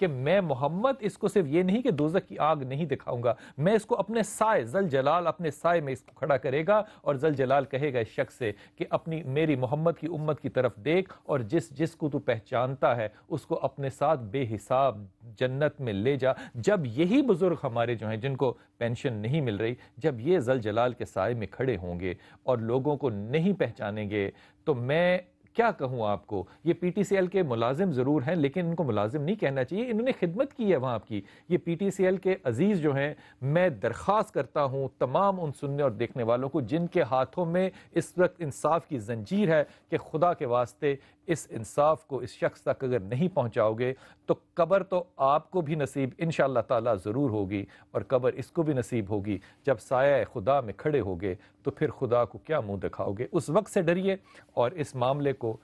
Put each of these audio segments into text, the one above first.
کہ میں محمد اس کو صرف یہ نہیں کہ دوزخ کی آگ نہیں دکھاؤں گا، میں اس کو اپنے سائے ذل جلال اپنے سائے میں اس کو کھڑا کرے گا، اور ذل جلال کہے گا اس شخص سے کہ اپنی میری محمد کی امت کی طرف دیکھ، اور جس کو تو پہچانتا ہے اس کو اپنے ساتھ بے حساب جنت میں لے جا۔ جب یہی بزرگ ہمارے جو ہیں جن کو پینشن نہیں مل رہی، جب یہ ذل جلال کے سائے میں کھڑے ہوں گے اور لوگوں کو نہیں پہچانیں گے، تو میں کیا کہوں آپ کو؟ یہ پی ٹی سی ایل کے ملازم ضرور ہیں، لیکن ان کو ملازم نہیں کہنا چاہیے، انہوں نے خدمت کی ہے وہاں آپ کی۔ یہ پی ٹی سی ایل کے عزیز جو ہیں، میں درخواست کرتا ہوں تمام ان سننے اور دیکھنے والوں کو جن کے ہاتھوں میں اس وقت انصاف کی زنجیر ہے، کہ خدا کے واسطے اس انصاف کو اس شخص تک اگر نہیں پہنچاؤ گے تو قبر تو آپ کو بھی نصیب انشاءاللہ تعالی ضرور ہوگی، اور قبر اس کو بھی نصیب ہوگی۔ جب سایہ خدا میں کھڑے ہوگے تو پھر خدا کو کیا منہ دکھاؤ گے؟ اس وقت سے ڈریے اور اس معاملے کو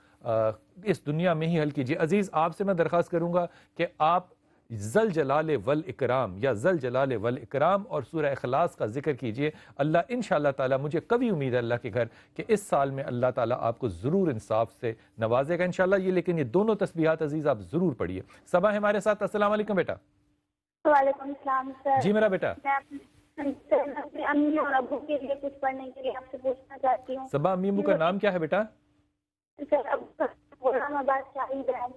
اس دنیا میں ہی حل کیجیے۔ عزیز، آپ سے میں درخواست کروں گا کہ آپ ذل جلال والاکرام یا ذل جلال والاکرام اور سورہ اخلاص کا ذکر کیجئے۔ اللہ انشاءاللہ تعالی، مجھے کبھی امید ہے اللہ کے گھر کہ اس سال میں اللہ تعالیٰ آپ کو ضرور انصاف سے نوازے گا انشاءاللہ۔ لیکن یہ دونوں تسبیحات عزیز آپ ضرور پڑھیے۔ صبا ہے ہمارے ساتھ۔ السلام علیکم بیٹا۔ وعلیکم السلام سر۔ جی میرا بیٹا۔ میں اپنے امی اور ابو کے لیے کچھ پڑھنے کے لیے آپ سے پوچھنا چاہتی ہوں۔ صبا، امی ابو کا نام کیا ہے بیٹا؟ سر ابو کا غلام آباد شاہد ہے۔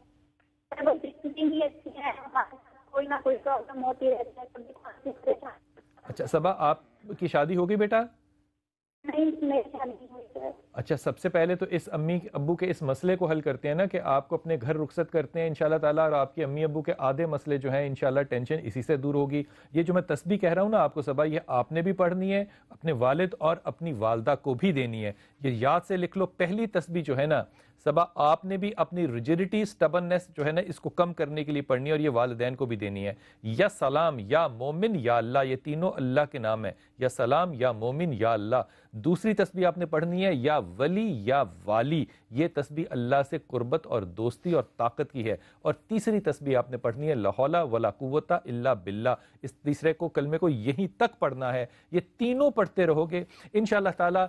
نہیں اچھی ہے، کوئی نہ کوئی پرابلم ہوتی رہتی ہے، کبھی کھانسی پریشان۔ اچھا صبا، آپ کی شادی ہو گئی بیٹا؟ نہیں، میری شادی نہیں ہوئی سر۔ اچھا، سب سے پہلے تو اس امی ابو کے اس مسئلے کو حل کرتے ہیں نا، کہ آپ کو اپنے گھر رخصت کرتے ہیں انشاءاللہ تعالیٰ، اور آپ کی امی ابو کے آدھے مسئلے جو ہیں انشاءاللہ ٹینشن اسی سے دور ہوگی۔ یہ جو میں تسبیح کہہ رہا ہوں نا آپ کو صبا، یہ آپ نے بھی پڑھنی ہے، اپنے والد اور اپنی والدہ کو بھی دینی ہے۔ یہ یاد سے لکھ لو، پہلی تسبیح جو ہے نا صبا، آپ نے بھی اپنی ریجیڈیٹی سٹبننس جو ہے نا اس کو کم کرنے کے لیے پڑھنی ہے، اور یہ والدین کو بھی دینی ہے۔ یا سلام، یا مومن، یا اللہ، یہ تینوں اللہ کے نام ہیں۔ یا سلام، یا مومن، یا اللہ۔ دوسری تسبیح آپ نے پڑھنی ہے یا ولی یا والی، یہ تسبیح اللہ سے قربت اور دوستی اور طاقت کی ہے۔ اور تیسری تسبیح آپ نے پڑھنی ہے لا حول ولا قوت الا باللہ، اس تیسرے کو کلمے کو یہیں تک پڑھنا ہے۔ یہ تینوں پڑھتے رہو گے انشاءاللہ تعالی،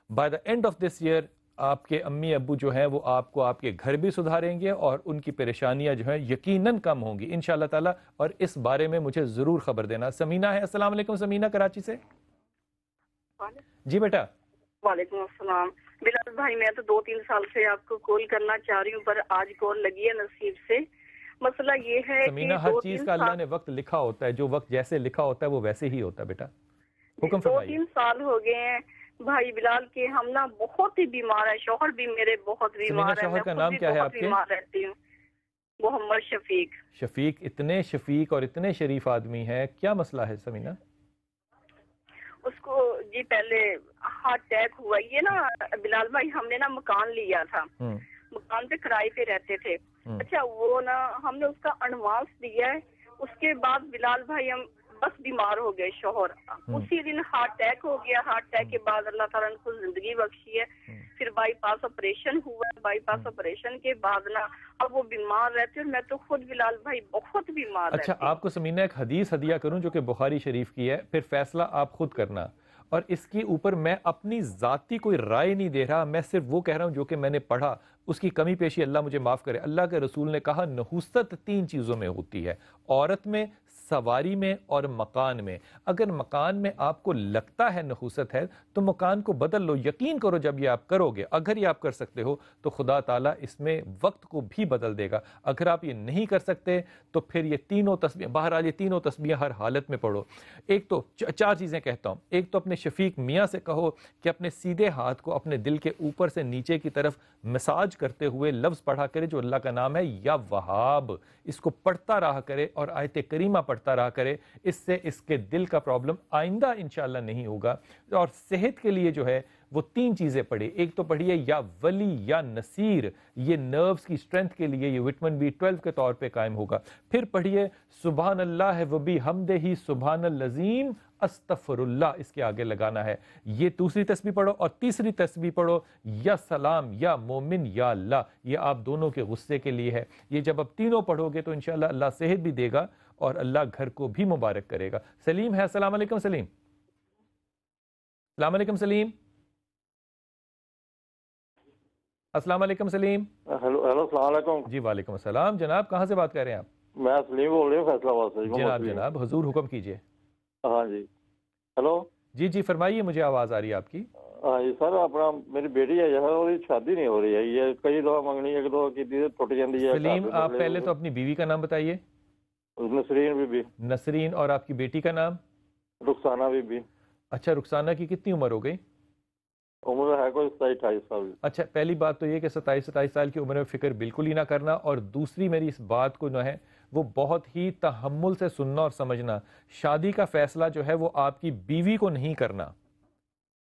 by the end of this year آپ کے امی ابو جو ہیں وہ آپ کو آپ کے گھر بھی سدھاریں گے، اور ان کی پریشانیاں جو ہیں یقیناً کم ہوں گی انشاءاللہ تعالی، اور اس بارے میں مجھے ضرور خبر دینا۔ سمینہ ہے۔ السلام علیکم سمینہ، کراچی سے۔ جی بیٹا۔ وعلیکم السلام بلال بھائی، میں تو 2-3 سال سے آپ کو کال کرنا چاہ رہی ہوں، پر آج کال لگی ہے نصیب سے۔ مسئلہ یہ ہے سمینہ، ہر چیز کا اللہ نے وقت لکھا ہوتا ہے، جو وقت جیسے لکھا ہوتا ہے وہ ویسے ہی ہوتا ہے بیٹا۔ حکم فرمائیے۔ 2-3 سال ہو گئے ہیں بھائی بلال کے، ہم نا بہت ہی بیمار ہیں، شوہر بھی میرے بہت بیمار ہیں، شوہر کا نام کیا ہے آپ کے؟ بیمار رہتی ہوں۔ محمد شفیق۔ شفیق، اتنے شفیق اور اتنے شریف آدمی ہیں، کیا مسئلہ ہے سمینہ؟ اس کو جی پہلے ہارٹ اٹیک ہوا۔ یہ نا بلال بھائی ہم نے نا مکان لیا تھا، مکان پہ کرائے پہ رہتے تھے۔ اچھا، وہ نا ہم نے اس کا ایڈوانس دیا ہے، اس کے بعد بلال بھائی ہم بس بیمار ہو گئے، شوہر اسی دن ہارٹ اٹیک ہو گیا۔ ہارٹ اٹیک کے بعد اللہ تعالیٰ نے کو زندگی بخشی ہے، پھر بائی پاس آپریشن ہوا۔ بائی پاس آپریشن کے بعد نا اب وہ بیمار رہتے، اور میں تو خود بلال بھائی بہت بیمار رہتی۔ اچھا، آپ کو سمینہ ایک حدیث ہدیہ کروں جو کہ بخاری شریف کی ہے، پھر فیصلہ آپ خود کرنا، اور اس کے اوپر میں اپنی ذاتی کوئی رائے نہیں دے رہا، میں صرف وہ کہہ رہا ہوں جو کہ میں نے پڑھا، اس کی کمی پیشی اللہ مجھے معاف کرے۔ اللہ کے رسول نے کہا نحوست 3 چیزوں میں ہوتی ہے، عورت میں، سواری میں اور مکان میں۔ اگر مکان میں آپ کو لگتا ہے نحوست ہے تو مکان کو بدل لو، یقین کرو جب یہ آپ کرو گے، اگر یہ آپ کر سکتے ہو تو خدا تعالیٰ اس میں وقت کو بھی بدل دے گا۔ اگر آپ یہ نہیں کر سکتے تو پھر یہ تینوں تسبیح، بہرحال یہ تینوں تسبیح ہر حالت میں پڑھو۔ ایک تو 4 چیزیں کہتا ہوں، ایک تو اپنے شفیق میاں سے کہو کہ اپنے سیدھے ہاتھ کو اپنے دل کے اوپر سے نیچے کی طرف مساج کرتے ہوئے لفظ پڑھا کرے جو اللہ کا نام ہے یا وہاب، اس کو پڑھتا رہا کرے اور آیت کریمہ پڑھتا رہا کرے، اس سے اس کے دل کا پرابلم آئندہ انشاءاللہ نہیں ہوگا۔ اور صحت کے لیے جو ہے وہ 3 چیزیں پڑھی، ایک تو پڑھیے یا ولی یا نصیر، یہ نروز کی سٹرینتھ کے لیے یہ وٹامن B12 کے طور پہ قائم ہوگا۔ پھر پڑھیے سبحان اللہ و بحمدہ سبحان العظیم استغفر اللہ، اس کے آگے لگانا ہے۔ یہ دوسری تسبیح پڑھو، اور تیسری تسبیح پڑھو یا سلام یا مومن یا اللہ، یہ آپ دونوں کے غصے کے لیے ہے۔ یہ جب آپ تینوں پڑھو گے تو انشاءاللہ اللہ صحت بھی دے گا اور اللہ گھر کو بھی مبارک کرے گا۔ سلیم ہے۔ السلام علیکم سلیم۔ السلام علیکم سلیم۔ السلام علیکم سلیم۔ ہیلو، السلام علیکم۔ جی وعلیکم السلام، جناب کہاں سے بات کر رہے ہیں آپ؟ میں سلیم بول رہی ہوں فیصلہ آباد سے. جناب جناب حضور حکم کیجیے. ہاں جی ہلو. جی جی فرمائیے, مجھے آواز آ رہی ہے آپ کی. ہاں جی سر, اپنا میری بیٹی ہے اور شادی نہیں ہو رہی ہے. یہ کئی دفعہ منگنی ایک دو کی ٹوٹ جاتی ہے. سلیم آپ پہلے تو اپنی بیوی کا نام بتائیے. نسرین بی بی. نسرین. اور آپ کی بیٹی کا نام؟ رخسانہ بی بی. اچھا, رخسانہ کی کتنی عمر ہو گئی؟ عمر ہے کوئی 27-28 سال. اچھا, پہلی بات تو یہ کہ 27 سال کی عمر میں فکر بالکل ہی نہ کرنا, اور دوسری میری اس بات کو جو ہے وہ بہت ہی تحمل سے سننا اور سمجھنا. شادی کا فیصلہ جو ہے وہ آپ کی بیوی کو نہیں کرنا,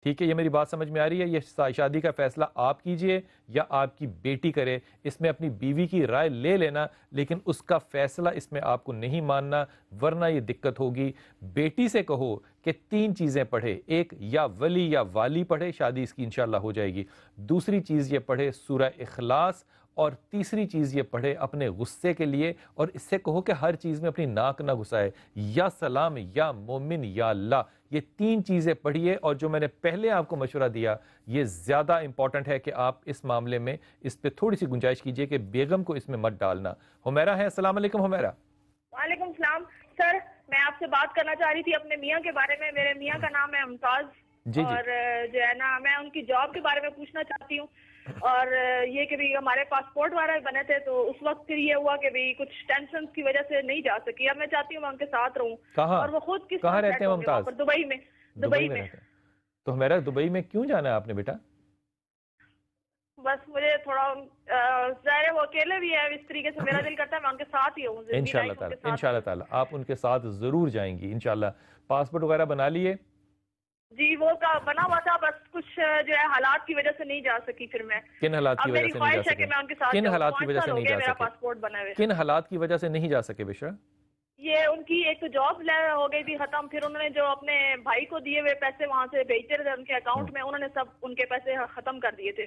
ٹھیک ہے؟ یہ میری بات سمجھ میں آ رہی ہے؟ یہ شادی کا فیصلہ آپ کیجئے یا آپ کی بیٹی کرے, اس میں اپنی بیوی کی رائے لے لینا, لیکن اس کا فیصلہ اس میں آپ کو نہیں ماننا, ورنہ یہ دقت ہوگی. بیٹی سے کہو کہ 3 چیزیں پڑھے, ایک یا ولی یا والی پڑھے, شادی اس کی انشاءاللہ ہو جائے گی. دوسری چیز یہ پڑھے سورہ اخلاص, اور تیسری چیز یہ پڑھے اپنے غصے کے لیے, اور اس سے کہو کہ ہر چیز میں اپنی ناک نہ گھسائے, یا سلام یا مومن یا اللہ. یہ 3 چیزیں پڑھیے, اور جو میں نے پہلے آپ کو مشورہ دیا یہ زیادہ امپورٹنٹ ہے کہ آپ اس معاملے میں اس پہ تھوڑی سی گنجائش کیجئے کہ بیگم کو اس میں مت ڈالنا. حمیرہ ہے, السلام علیکم حمیرہ. وعلیکم السلام سر, میں آپ سے بات کرنا چاہ رہی تھی اپنے میاں کے بارے میں. میرے میاں کا نام ہے ممتاز, اور جو ہے نا میں ان کی جاب کے بارے میں پوچھنا چاہتی ہوں, اور یہ کہ بھی ہمارے پاسپورٹ وغیرہ بنے تھے تو اس وقت پھر یہ ہوا کہ بھی کچھ ٹینشن کی وجہ سے نہیں جا سکی. اب میں چاہتی ہوں میں ان کے ساتھ رہوں. اور وہ خود کہاں رہتے ہیں ممتاز؟ دبئی میں. دبئی میں. تو ہمیرا دبئی میں کیوں جانا ہے آپ نے بیٹا؟ بس مجھے تھوڑا ظاہر ہے وہ اکیلے بھی ہے, اس طریقے سے میرا دل کرتا ہے میں ان کے ساتھ ہی ہوں. انشاءاللہ تعالی آپ ان کے ساتھ ضرور جائیں گی انشاءاللہ. پاسپورٹ وغیرہ بنا لیے؟ جی وہ بنا ہوا تھا, بس کچھ جو ہے حالات کی وجہ سے نہیں جا سکی. پھر میں کن حالات کی وجہ سے نہیں جا سکے؟ کن حالات کی وجہ سے نہیں جا سکے؟ پاسپورٹ بنا ہوئے. کن حالات کی وجہ سے نہیں جا سکے بشرا؟ یہ ان کی ایک جاب ہو گئی تھی ختم, پھر انہوں نے جو اپنے بھائی کو دیے ہوئے پیسے وہاں سے بھیجتے رہے ان کے اکاؤنٹ میں, انہوں نے سب ان کے پیسے ختم کر دیے تھے.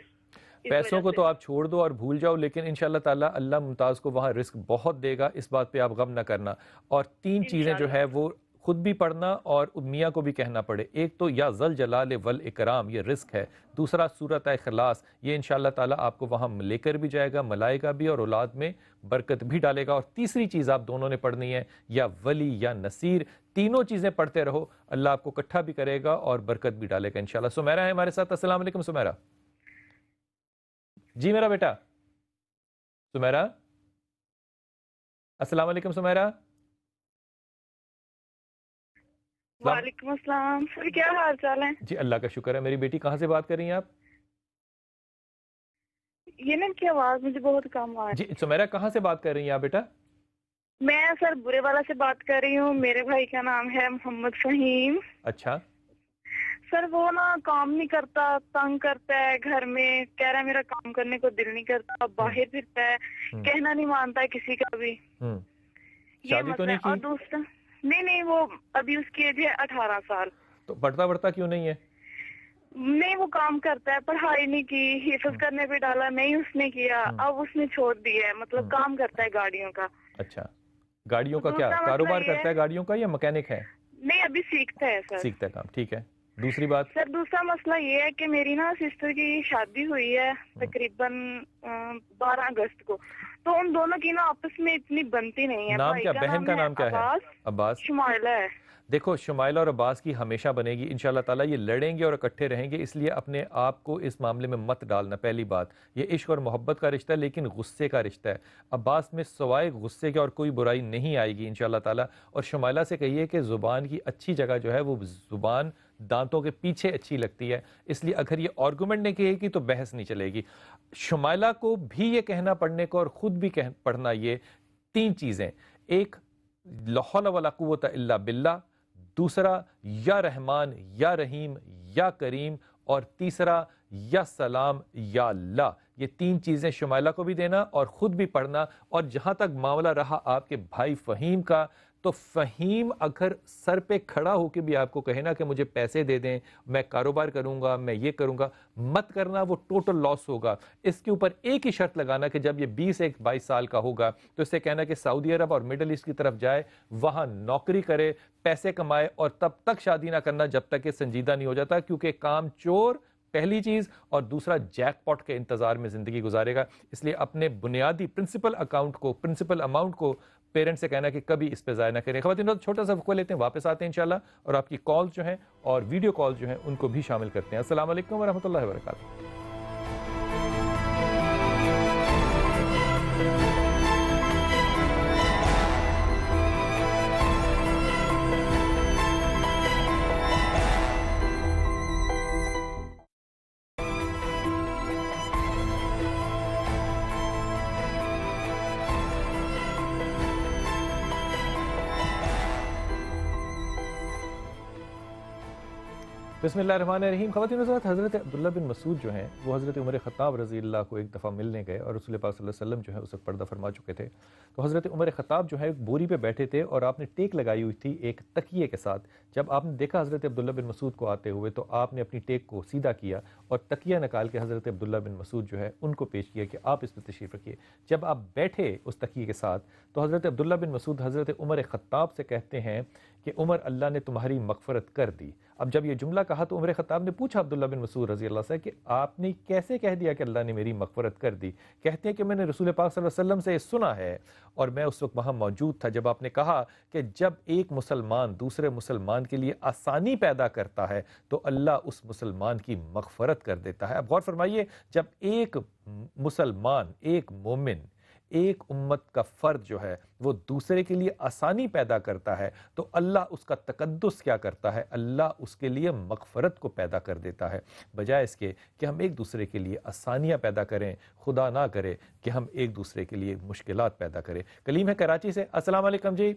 پیسوں کو تو آپ چھوڑ دو اور بھول جاؤ, لیکن انشاءاللہ تعالی اللہ ممتاز کو وہاں رزق بہت دے گا, اس بات پہ آپ غم نہ کرنا. اور 3 چیزیں جو ہے وہ خود بھی پڑھنا اور میاں کو بھی کہنا پڑے. ایک تو یا ذل جلال والاکرام, یہ رزق ہے. دوسرا سورۃ اخلاص, یہ انشاءاللہ تعالی آپ کو وہاں لے کر بھی جائے گا, ملائے گا بھی اور اولاد میں برکت بھی ڈالے گا. اور تیسری چیز آپ دونوں نے پڑھنی ہے یا ولی یا نصیر. تینوں چیزیں پڑھتے رہو, اللہ آپ کو اکٹھا بھی کرے گا اور برکت بھی ڈالے گا انشاءاللہ. سمیرہ ہے ہمارے ساتھ, السلام علیکم سمیرہ. جی میرا بیٹا سمیرہ, السلام علیکم سمیرہ. وعلیکم السلام سر, کیا حال چال ہے؟ جی اللہ کا شکر ہے. میری بیٹی کہاں سے بات کر رہی ہیں آپ؟ یہ نا کی آواز مجھے بہت کم آ رہی ہے. جی سمیرہ کہاں سے بات کر رہی ہیں آپ بیٹا؟ میں سر برے والا سے بات کر رہی ہوں. میرے بھائی کا نام ہے محمد فہیم. اچھا سر وہ نا کام نہیں کرتا, تنگ کرتا ہے گھر میں, کہہ رہا ہے میرا کام کرنے کو دل نہیں کرتا, باہر پھرتا ہے, کہنا نہیں مانتا ہے کسی کا بھی. شادی تو نہیں کی؟ اور دوسرا نہیں وہ ابھی اس کی ایج ہے 18 سال. تو پڑھتا کیوں نہیں ہے؟ نہیں وہ کام کرتا ہے, پڑھائی نہیں کی, حفظ کرنے پہ ڈالا نہیں اس نے کیا, اب اس نے چھوڑ دیا ہے. مطلب کام کرتا ہے گاڑیوں کا. اچھا گاڑیوں کا کیا کاروبار کرتا ہے گاڑیوں کا یا مکینک ہے؟ نہیں ابھی سیکھتا ہے سر. سیکھتا ہے کام, ٹھیک ہے. دوسری بات سر, دوسرا مسئلہ یہ ہے کہ میری نا سسٹر کی شادی ہوئی ہے تقریباً 12 اگست کو, تو ان دونوں کی نا آپس میں اتنی بنتی نہیں ہے. نام کیا بہن کا نام کیا ہے؟ عباس. شمائلہ ہے. دیکھو شمائلہ اور عباس کی ہمیشہ بنے گی انشاءاللہ تعالی. یہ لڑیں گے اور اکٹھے رہیں گے, اس لیے اپنے آپ کو اس معاملے میں مت ڈالنا. پہلی بات, یہ عشق اور محبت کا رشتہ ہے لیکن غصے کا رشتہ ہے. عباس میں سوائے غصے کے اور کوئی برائی نہیں آئے گی انشاءاللہ تعالی. اور شمائلہ سے کہیے کہ زبان کی اچھی جگہ جو ہے وہ زبان دانتوں کے پیچھے اچھی لگتی ہے, اس لیے اگر یہ آرگومنٹ نہیں کہے گی تو بحث نہیں چلے گی. شمائلہ کو بھی یہ کہنا پڑھنے کو اور خود بھی پڑھنا, یہ 3 چیزیں. ایک لا حول ولا قوت الا باللہ, دوسرا یا رحمان یا رحیم یا کریم, اور تیسرا یا سلام یا اللہ. یہ 3 چیزیں شمائلہ کو بھی دینا اور خود بھی پڑھنا. اور جہاں تک معاملہ رہا آپ کے بھائی فہیم کا, تو فہیم اگر سر پہ کھڑا ہو کے بھی آپ کو کہے نا کہ مجھے پیسے دے دیں, میں کاروبار کروں گا, میں یہ کروں گا, مت کرنا, وہ ٹوٹل لاس ہوگا. اس کے اوپر ایک ہی شرط لگانا کہ جب یہ 20-22 سال کا ہوگا تو اسے کہنا کہ سعودی عرب اور مڈل ایسٹ کی طرف جائے, وہاں نوکری کرے, پیسے کمائے, اور تب تک شادی نہ کرنا جب تک کہ سنجیدہ نہیں ہو جاتا, کیونکہ کام چور پہلی چیز، اور دوسرا جیک پاٹ کے انتظار میں زندگی گزارے گا. اس لیے اپنے بنیادی پرنسپل اماؤنٹ کو پیرنٹ سے کہنا کہ کبھی اس پہ ضائع نہ کریں. خواتین چھوٹا سا وقفہ لیتے ہیں، واپس آتے ہیں انشاءاللہ، اور آپ کی کال جو ہیں اور ویڈیو کال جو ہیں ان کو بھی شامل کرتے ہیں. السلام علیکم ورحمۃ اللہ وبرکاتہ. بسم اللہ الرحمن الرحیم. خواتین حضرات، حضرت عبداللہ بن مسعود جو ہیں وہ حضرت عمر خطاب رضی اللہ کو ایک دفعہ ملنے گئے، اور رسول پاک صلی اللہ علیہ وسلم جو ہے اس وقت پردہ فرما چکے تھے. تو حضرت عمر خطاب جو ہے ایک بوری پہ بیٹھے تھے، اور آپ نے ٹیک لگائی ہوئی تھی ایک تکیے کے ساتھ. جب آپ نے دیکھا حضرت عبداللہ بن مسعود کو آتے ہوئے تو آپ نے اپنی ٹیک کو سیدھا کیا اور تکیہ نکال کے حضرت عبداللہ بن مسعود جو ہے ان کو پیش کیا کہ آپ اس پہ تشریف رکھیے. جب آپ بیٹھے اس تکیے کے ساتھ تو حضرت عبداللہ بن مسعود حضرت عمر خطاب سے کہتے ہیں کہ عمر، اللہ نے تمہاری مغفرت کر دی. اب جب یہ جملہ کہا تو عمر خطاب نے پوچھا عبداللہ بن مسعود رضی اللہ سے کہ آپ نے کیسے کہہ دیا کہ اللہ نے میری مغفرت کر دی؟ کہتے ہیں کہ میں نے رسول پاک صلی اللہ علیہ وسلم سے یہ سنا ہے، اور میں اس وقت وہاں موجود تھا جب آپ نے کہا کہ جب ایک مسلمان دوسرے مسلمان کے لیے آسانی پیدا کرتا ہے تو اللہ اس مسلمان کی مغفرت کر دیتا ہے. اب غور فرمائیے، جب ایک مسلمان، ایک مومن، ایک امت کا فرد جو ہے وہ دوسرے کے لیے آسانی پیدا کرتا ہے تو اللہ اس کا تقدس کیا کرتا ہے؟ اللہ اس کے لیے مغفرت کو پیدا کر دیتا ہے، بجائے اس کے کہ ہم ایک دوسرے کے لیے آسانیاں پیدا کریں. خدا نہ کرے کہ ہم ایک دوسرے کے لیے مشکلات پیدا کریں. کلیم ہے کراچی سے. السلام علیکم جی.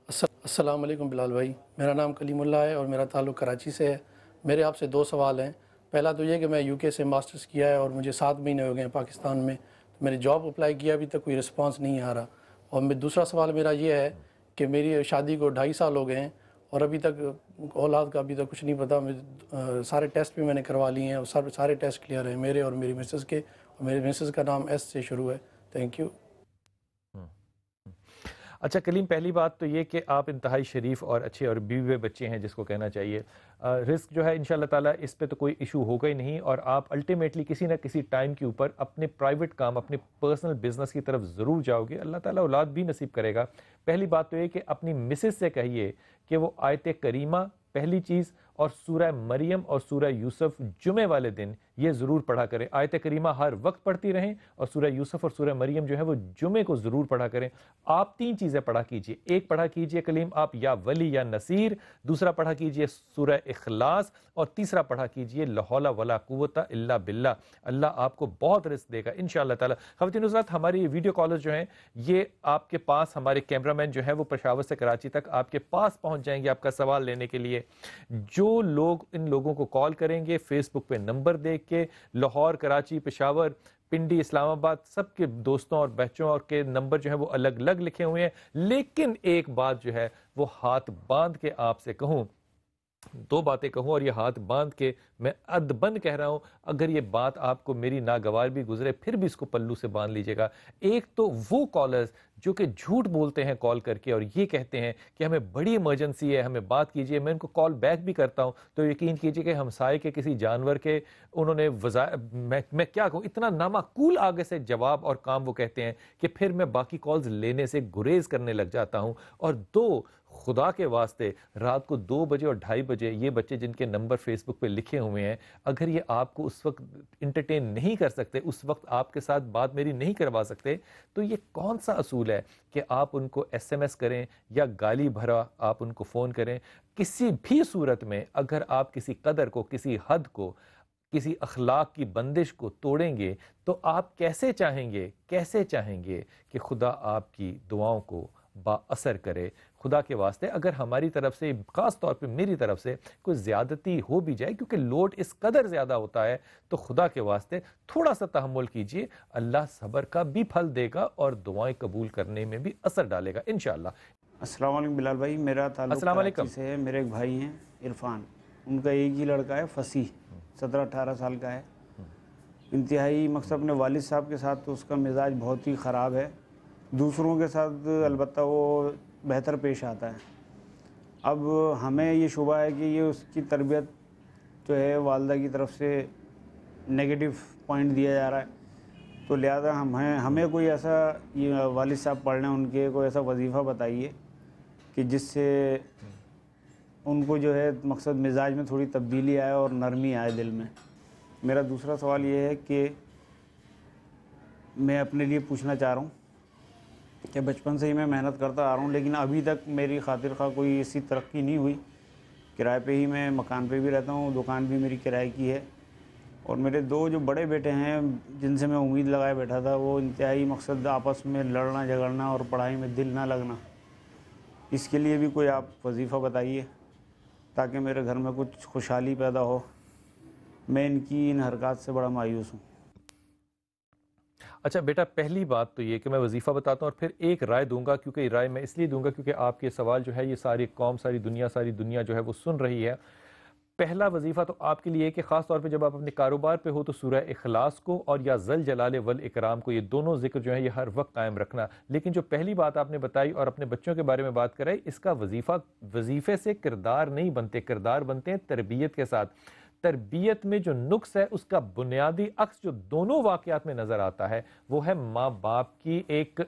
السلام علیکم بلال بھائی، میرا نام کلیم اللہ ہے اور میرا تعلق کراچی سے ہے. میرے آپ سے 2 سوال ہیں. پہلا تو یہ کہ میں UK سے ماسٹرز کیا ہے اور مجھے 7 مہینے ہو گئے ہیں پاکستان میں. تو میں نے جاب اپلائی کیا، ابھی تک کوئی رسپانس نہیں آ رہا. اور دوسرا سوال میرا یہ ہے کہ میری شادی کو 2.5 سال ہو گئے ہیں اور ابھی تک اولاد کا ابھی تک کچھ نہیں پتا. سارے ٹیسٹ بھی میں نے کروا لیے ہیں اور سارے ٹیسٹ کلیئر ہیں میرے اور میری مسز کے، اور میری مسز کا نام S سے شروع ہے. Thank you. اچھا کلیم، پہلی بات تو یہ کہ آپ انتہائی شریف اور اچھے اور بیوے بچے ہیں جس کو کہنا چاہیے. رزق جو ہے انشاءاللہ تعالیٰ اس پہ تو کوئی ایشو ہوگا ہی نہیں، اور آپ الٹیمیٹلی کسی نہ کسی ٹائم کے اوپر اپنے پرائیویٹ کام، اپنے پرسنل بزنس کی طرف ضرور جاؤ گے. اللہ تعالیٰ اولاد بھی نصیب کرے گا. پہلی بات تو یہ کہ اپنی مسز سے کہیے کہ وہ آیت کریمہ پہلی چیز اور سورہ مریم اور سورہ یوسف جمعے والے دن یہ ضرور پڑھا کریں. آیت کریمہ ہر وقت پڑھتی رہیں اور سورہ یوسف اور سورہ مریم جو ہے وہ جمعے کو ضرور پڑھا کریں. آپ 3 چیزیں پڑھا کیجئے. ایک پڑھا کیجئے کلیم آپ یا ولی یا نصیر، دوسرا پڑھا کیجئے سورہ اخلاص، اور تیسرا پڑھا کیجئے لا حول ولا قوت الا باللہ. اللہ آپ کو بہت رزق دے گا انشاءاللہ تعالی. خواتین حضرات، ہماری ویڈیو کالرز جو ہیں یہ آپ کے پاس، ہمارے کیمرامین جو ہیں وہ پشاور سے کراچی تک آپ کے پاس پہنچ جائیں گے آپ کا سوال لینے کے لیے. جو لوگ ان لوگوں کو کال کریں گے فیس بک پہ نمبر دیکھ کے، لاہور، کراچی، پشاور، پنڈی، اسلام آباد، سب کے دوستوں اور بچوں اور کے نمبر جو ہیں وہ الگ الگ لکھے ہوئے ہیں. لیکن ایک بات جو ہے وہ ہاتھ باندھ کے آپ سے کہوں، 2 باتیں کہوں اور یہ ہاتھ باندھ کے میں ادبن کہہ رہا ہوں، اگر یہ بات آپ کو میری ناگوار بھی گزرے پھر بھی اس کو پلو سے باندھ لیجئے گا. ایک تو وہ کالرز جو کہ جھوٹ بولتے ہیں کال کر کے اور یہ کہتے ہیں کہ ہمیں بڑی ایمرجنسی ہے، ہمیں بات کیجئے. میں ان کو کال بیک بھی کرتا ہوں تو یقین کیجئے کہ ہمسائے کے کسی جانور کے انہوں نے میں کیا کہوں، اتنا نامعقول آگے سے جواب اور کام وہ کہتے ہیں کہ پھر میں باقی کالز لینے سے گریز کرنے لگ جاتا ہوں. اور 2، خدا کے واسطے رات کو 2 بجے اور 2:30 بجے یہ بچے جن کے نمبر فیس بک پہ لکھے ہوئے ہیں، اگر یہ آپ کو اس وقت انٹرٹین نہیں کر سکتے، اس وقت آپ کے ساتھ بات میری نہیں کروا سکتے، تو یہ کون سا اصول ہے کہ آپ ان کو SMS کریں یا گالی بھرا آپ ان کو فون کریں؟ کسی بھی صورت میں اگر آپ کسی قدر کو، کسی حد کو، کسی اخلاق کی بندش کو توڑیں گے تو آپ کیسے چاہیں گے کہ خدا آپ کی دعاؤں کو با اثر کرے؟ خدا کے واسطے اگر ہماری طرف سے، خاص طور پہ میری طرف سے کوئی زیادتی ہو بھی جائے، کیونکہ لوڈ اس قدر زیادہ ہوتا ہے، تو خدا کے واسطے تھوڑا سا تحمل کیجئے. اللہ صبر کا بھی پھل دے گا اور دعائیں قبول کرنے میں بھی اثر ڈالے گا انشاءاللہ. السلام علیکم بلال بھائی، میرا تعلق کراچی سے ہے. میرے ایک بھائی ہیں عرفان، ان کا ایک ہی لڑکا ہے فصیح، 17-18 سال کا ہے. انتہائی مقصد اپنے والد صاحب کے ساتھ تو اس کا مزاج بہت ہی خراب ہے، دوسروں کے ساتھ البتہ وہ بہتر پیش آتا ہے. اب ہمیں یہ شبہ ہے کہ یہ اس کی تربیت جو ہے والدہ کی طرف سے نگیٹو پوائنٹ دیا جا رہا ہے، تو لہٰذا ہمیں کوئی ایسا، یہ والد صاحب پڑھ رہے ہیں ان کے، کوئی ایسا وظیفہ بتائیے کہ جس سے ان کو جو ہے مقصد مزاج میں تھوڑی تبدیلی آئے اور نرمی آئے دل میں۔ میرا دوسرا سوال یہ ہے کہ میں اپنے لیے پوچھنا چاہ رہا ہوں کہ بچپن سے ہی میں محنت کرتا آ رہا ہوں، لیکن ابھی تک میری خاطر خواہ کوئی ایسی ترقی نہیں ہوئی۔ کرائے پہ ہی میں مکان پہ بھی رہتا ہوں، دکان بھی میری کرائے کی ہے، اور میرے دو جو بڑے بیٹے ہیں جن سے میں امید لگائے بیٹھا تھا، وہ انتہائی مقصد آپس میں لڑنا جھگڑنا اور پڑھائی میں دل نہ لگنا۔ اس کے لیے بھی کوئی آپ وظیفہ بتائیے تاکہ میرے گھر میں کچھ خوشحالی پیدا ہو۔ میں ان حرکات سے بڑا مایوس ہوں۔ اچھا بیٹا، پہلی بات تو یہ کہ میں وظیفہ بتاتا ہوں اور پھر ایک رائے دوں گا، کیونکہ رائے میں اس لیے دوں گا کیونکہ آپ کے سوال جو ہے یہ ساری قوم، ساری دنیا جو ہے وہ سن رہی ہے۔ پہلا وظیفہ تو آپ کے لیے ہے کہ خاص طور پہ جب آپ اپنے کاروبار پہ ہو تو سورہ اخلاص کو اور یا ذل جلال والاکرام کو، یہ دونوں ذکر جو ہیں یہ ہر وقت قائم رکھنا۔ لیکن جو پہلی بات آپ نے بتائی اور اپنے بچوں کے بارے میں بات کرائی، اس کا وظیفے سے کردار نہیں بنتے، کردار بنتے ہیں تربیت کے ساتھ۔ تربیت میں جو نقص ہے اس کا بنیادی عکس جو دونوں واقعات میں نظر آتا ہے وہ ہے ماں باپ کی ایک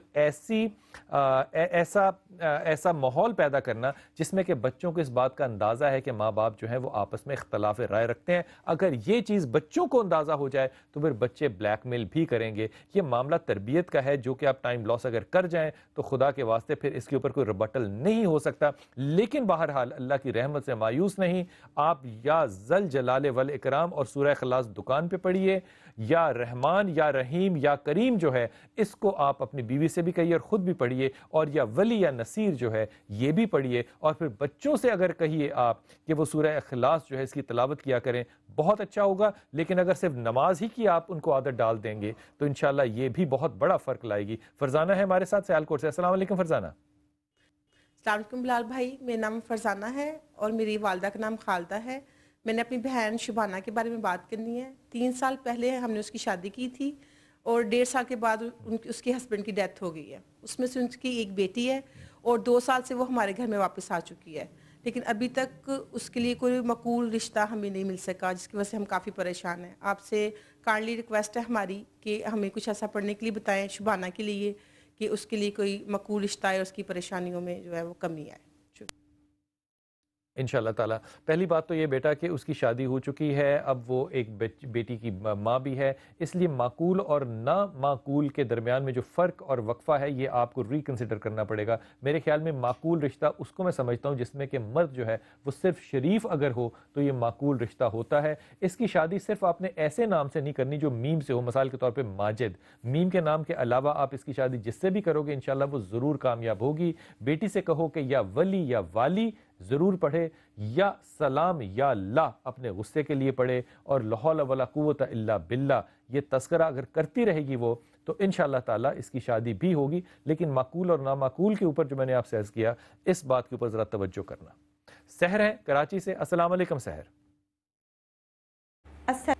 ایسا ماحول پیدا کرنا جس میں کہ بچوں کو اس بات کا اندازہ ہے کہ ماں باپ جو ہیں وہ آپس میں اختلاف رائے رکھتے ہیں۔ اگر یہ چیز بچوں کو اندازہ ہو جائے تو پھر بچے بلیک میل بھی کریں گے۔ یہ معاملہ تربیت کا ہے، جو کہ آپ ٹائم لاس اگر کر جائیں تو خدا کے واسطے پھر اس کے اوپر کوئی ربٹل نہیں ہو سکتا۔ لیکن بہرحال اللہ کی رحمت سے مایوس نہیں، آپ یا ذل جلال والاکرام اور سورہ اخلاص دکان پہ پڑھیے، یا رحمان یا رحیم یا کریم جو ہے اس کو آپ اپنی بیوی سے بھی کہیے اور خود بھی پڑھیے، اور یا ولی یا نصیر جو ہے یہ بھی پڑھیے، اور پھر بچوں سے اگر کہیے آپ کہ وہ سورہ اخلاص جو ہے اس کی تلاوت کیا کریں، بہت اچھا ہوگا۔ لیکن اگر صرف نماز ہی کی آپ ان کو عادت ڈال دیں گے تو انشاءاللہ یہ بھی بہت بڑا فرق لائے گی۔ فرزانہ ہے ہمارے ساتھ سیالکوٹ سے۔ السلام علیکم فرزانہ۔ السلام علیکم بلال بھائی، میرا نام فرزانہ ہے اور میری والدہ کا نام خالدہ ہے۔ میں نے اپنی بہن شبانہ کے بارے میں بات کرنی ہے۔ 3 سال پہلے ہم نے اس کی شادی کی تھی اور 1.5 سال کے بعد اس کے ہسبینڈ کی ڈیتھ ہو گئی ہے۔ اس میں سے ان کی ایک بیٹی ہے اور 2 سال سے وہ ہمارے گھر میں واپس آ چکی ہے، لیکن ابھی تک اس کے لیے کوئی معقول رشتہ ہمیں نہیں مل سکا، جس کی وجہ سے ہم کافی پریشان ہیں۔ آپ سے کائنڈلی ریکویسٹ ہے ہماری کہ ہمیں کچھ ایسا پڑھنے کے لیے بتائیں شبانہ کے لیے کہ اس کے لیے کوئی معقول رشتہ ہے، اس کی پریشانیوں میں جو ہے وہ کمی آئے۔ انشاءاللہ تعالیٰ پہلی بات تو یہ بیٹا کہ اس کی شادی ہو چکی ہے، اب وہ ایک بیٹی کی ماں بھی ہے، اس لیے معقول اور نا معقول کے درمیان میں جو فرق اور وقفہ ہے یہ آپ کو ریکنسیڈر کرنا پڑے گا۔ میرے خیال میں معقول رشتہ اس کو میں سمجھتا ہوں جس میں کہ مرد جو ہے وہ صرف شریف اگر ہو تو یہ معقول رشتہ ہوتا ہے۔ اس کی شادی صرف آپ نے ایسے نام سے نہیں کرنی جو میم سے ہو، مثال کے طور پہ ماجد، میم کے نام کے علاوہ آپ اس کی شادی جس سے بھی کرو گے انشاءاللہ وہ ضرور کامیاب ہوگی۔ بیٹی سے کہو کہ یا ولی یا والی ضرور پڑھے، یا سلام یا اللہ اپنے غصے کے لیے پڑھے، اور لا حول ولا قوت الا باللہ یہ تذکرہ اگر کرتی رہے گی وہ تو انشاءاللہ تعالیٰ اس کی شادی بھی ہوگی۔ لیکن معقول اور نامعقول کے اوپر جو میں نے آپ سے عرض کیا اس بات کے اوپر ذرا توجہ کرنا۔ سحر ہے کراچی سے۔ السلام علیکم سحر۔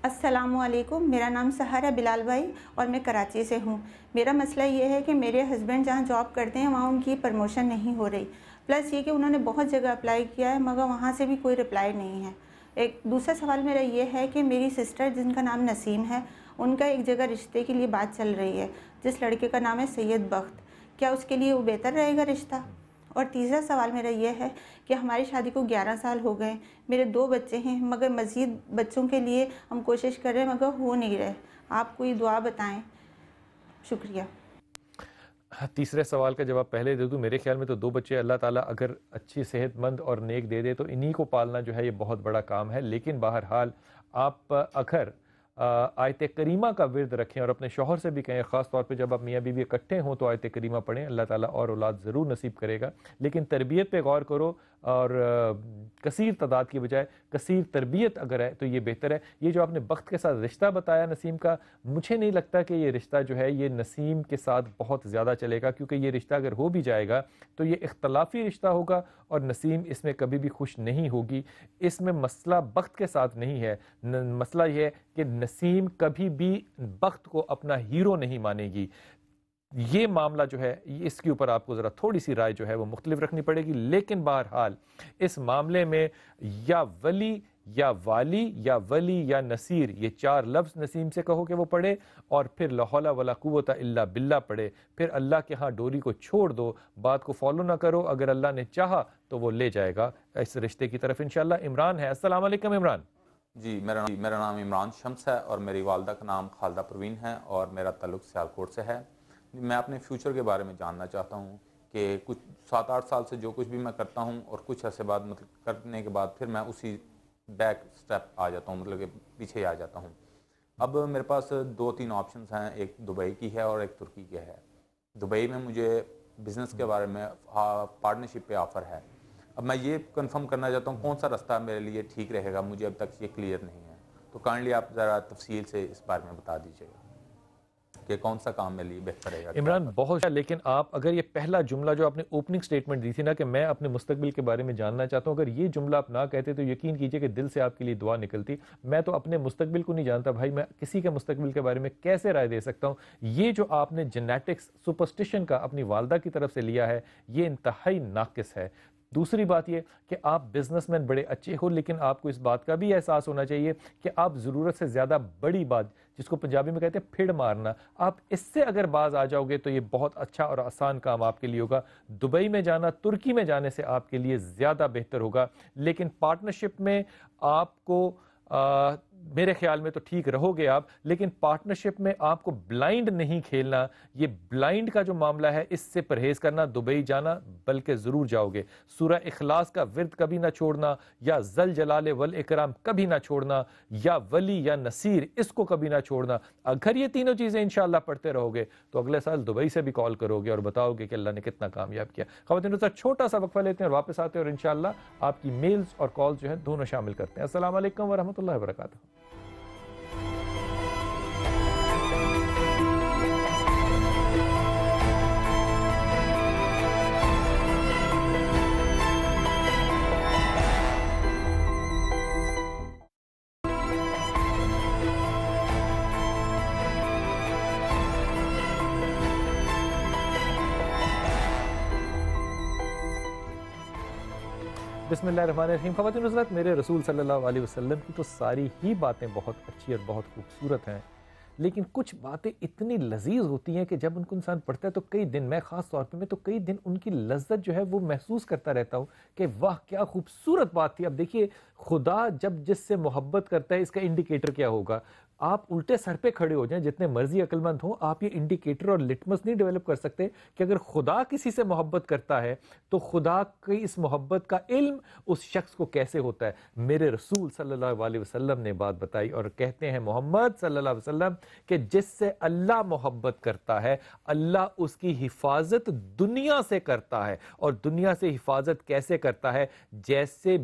السلام علیکم، میرا نام سحر ہے بلال بھائی اور میں کراچی سے ہوں۔ میرا مسئلہ یہ ہے کہ میرے ہسبینڈ جہاں جاب کرتے ہیں وہاں ان کی پروموشن نہیں ہو رہی، پلس یہ کہ انہوں نے بہت جگہ اپلائی کیا ہے مگر وہاں سے بھی کوئی رپلائی نہیں ہے۔ ایک دوسرا سوال میرا یہ ہے کہ میری سسٹر جن کا نام نسیم ہے ان کا ایک جگہ رشتے کے لیے بات چل رہی ہے جس لڑکے کا نام ہے سید بخت، کیا اس کے لیے وہ بہتر رہے گا رشتہ؟ اور تیسرا سوال میرا یہ ہے کہ ہماری شادی کو 11 سال ہو گئے، میرے 2 بچے ہیں مگر مزید بچوں کے لیے ہم کوشش کر رہے ہیں مگر ہو نہیں رہے، آپ کوئی دعا بتائیں، شکریہ۔ تیسرے سوال کا جواب پہلے دے دوں۔ میرے خیال میں تو 2 بچے اللہ تعالیٰ اگر اچھی صحت مند اور نیک دے دے تو انہی کو پالنا جو ہے یہ بہت بڑا کام ہے۔ لیکن بہرحال آپ اگر آیت کریمہ کا ورد رکھیں اور اپنے شوہر سے بھی کہیں، خاص طور پہ جب آپ میاں بیوی اکٹھے ہوں تو آیت کریمہ پڑھیں، اللہ تعالیٰ اور اولاد ضرور نصیب کرے گا۔ لیکن تربیت پہ غور کرو اور کثیر تعداد کی بجائے کثیر تربیت اگر ہے تو یہ بہتر ہے۔ یہ جو آپ نے بخت کے ساتھ رشتہ بتایا نسیم کا، مجھے نہیں لگتا کہ یہ رشتہ جو ہے یہ نسیم کے ساتھ بہت زیادہ چلے گا، کیونکہ یہ رشتہ اگر ہو بھی جائے گا تو یہ اختلافی رشتہ ہوگا اور نسیم اس میں کبھی بھی خوش نہیں ہوگی۔ اس میں مسئلہ بخت کے ساتھ نہیں ہے، مسئلہ یہ ہے کہ نسیم کبھی بھی بخت کو اپنا ہیرو نہیں مانے گی۔ یہ معاملہ جو ہے اس کے اوپر آپ کو ذرا تھوڑی سی رائے جو ہے وہ مختلف رکھنی پڑے گی، لیکن بہرحال اس معاملے میں یا ولی یا والی یا ولی یا نصیر، یہ 4 لفظ نسیم سے کہو کہ وہ پڑھے، اور پھر لا حول ولا قوت الا باللہ پڑھے، پھر اللہ کے ہاں ڈوری کو چھوڑ دو، بات کو فالو نہ کرو، اگر اللہ نے چاہا تو وہ لے جائے گا اس رشتے کی طرف انشاءاللہ۔ عمران ہے، السلام علیکم عمران۔ جی میرا نام عمران شمس ہے اور میری والدہ کا نام خالدہ پروین ہے اور میرا تعلق سیالکوٹ سے ہے۔ میں اپنے فیوچر کے بارے میں جاننا چاہتا ہوں کہ کچھ 7-8 سال سے جو کچھ بھی میں کرتا ہوں اور کچھ عرصے بعد مطلب کرنے کے بعد پھر میں اسی بیک سٹیپ آ جاتا ہوں، مطلب کہ پیچھے آ جاتا ہوں۔ اب میرے پاس 2-3 آپشنز ہیں، ایک دبئی کی ہے اور ایک ترکی کی ہے۔ دبئی میں مجھے بزنس کے بارے میں پارٹنرشپ پہ آفر ہے۔ اب میں یہ کنفرم کرنا چاہتا ہوں کون سا رستہ میرے لیے ٹھیک رہے گا، مجھے اب تک یہ کلیئر نہیں ہے، تو کائنڈلی آپ ذرا تفصیل سے اس بارے میں بتا دیجیے گا کہ کون سا کام میرے لیے بہتر رہے گا۔ عمران بہت، لیکن آپ اگر یہ پہلا جملہ جو آپ نے اوپننگ سٹیٹمنٹ دی تھی نا کہ میں اپنے مستقبل کے بارے میں جاننا چاہتا ہوں، اگر یہ جملہ آپ نہ کہتے تو یقین کیجئے کہ دل سے آپ کے لیے دعا نکلتی۔ میں تو اپنے مستقبل کو نہیں جانتا بھائی، میں کسی کے مستقبل کے بارے میں کیسے رائے دے سکتا ہوں؟ یہ جو آپ نے جینیٹکس سپرسٹیشن کا اپنی والدہ کی طرف سے لیا ہے یہ انتہائی ناقص ہے۔ دوسری بات یہ کہ آپ بزنس مین بڑے اچھے ہو، لیکن آپ کو اس بات کا بھی احساس ہونا چاہیے کہ آپ ضرورت سے زیادہ بڑی بات، جس کو پنجابی میں کہتے ہیں پھڑ مارنا، آپ اس سے اگر باز آ جاؤ گے تو یہ بہت اچھا اور آسان کام آپ کے لیے ہوگا۔ دبئی میں جانا ترکی میں جانے سے آپ کے لیے زیادہ بہتر ہوگا، لیکن پارٹنرشپ میں آپ کو میرے خیال میں تو ٹھیک رہو گے آپ، لیکن پارٹنرشپ میں آپ کو بلائنڈ نہیں کھیلنا۔ یہ بلائنڈ کا جو معاملہ ہے اس سے پرہیز کرنا۔ دبئی جانا بلکہ ضرور جاؤ گے، سورہ اخلاص کا ورد کبھی نہ چھوڑنا، یا ذل جلال والاکرام کبھی نہ چھوڑنا، یا ولی یا نصیر اس کو کبھی نہ چھوڑنا۔ اگر یہ تینوں چیزیں انشاءاللہ پڑھتے رہو گے تو اگلے سال دبئی سے بھی کال کرو گے اور بتاؤ گے کہ اللہ نے کتنا کامیاب کیا۔ خواتین دوستو چھوٹا سا وقفہ لیتے ہیں اور واپس آتے ہیں اور انشاءاللہ آپ کی میلز اور کالز جو ہیں دونوں شامل کرتے ہیں۔ السلام علیکم ورحمۃ اللہ وبرکاتہ۔ بسم اللہ الرحمن الرحیم۔ خواتین حضرات، میرے رسول صلی اللہ علیہ وسلم کی تو ساری ہی باتیں بہت اچھی اور بہت خوبصورت ہیں، لیکن کچھ باتیں اتنی لذیذ ہوتی ہیں کہ جب ان کو انسان پڑھتا ہے تو کئی دن، میں خاص طور پہ میں تو کئی دن ان کی لذت جو ہے وہ محسوس کرتا رہتا ہوں کہ واہ کیا خوبصورت بات تھی۔ اب دیکھیے خدا جب جس سے محبت کرتا ہے اس کا انڈیکیٹر کیا ہوگا؟ آپ الٹے سر پہ کھڑے ہو جائیں جتنے مرضی عقل مند ہوں، آپ یہ انڈیکیٹر اور لٹمس نہیں ڈیولپ کر سکتے کہ اگر خدا کسی سے محبت کرتا ہے تو خدا کی اس محبت کا علم اس شخص کو کیسے ہوتا ہے۔ میرے رسول صلی اللہ علیہ وسلم نے بات بتائی اور کہتے ہیں محمد صلی اللہ علیہ وسلم کہ جس سے اللہ محبت کرتا ہے اللہ اس کی حفاظت دنیا سے کرتا ہے، اور دنیا سے حفاظت کیسے کرتا ہے؟ جیسے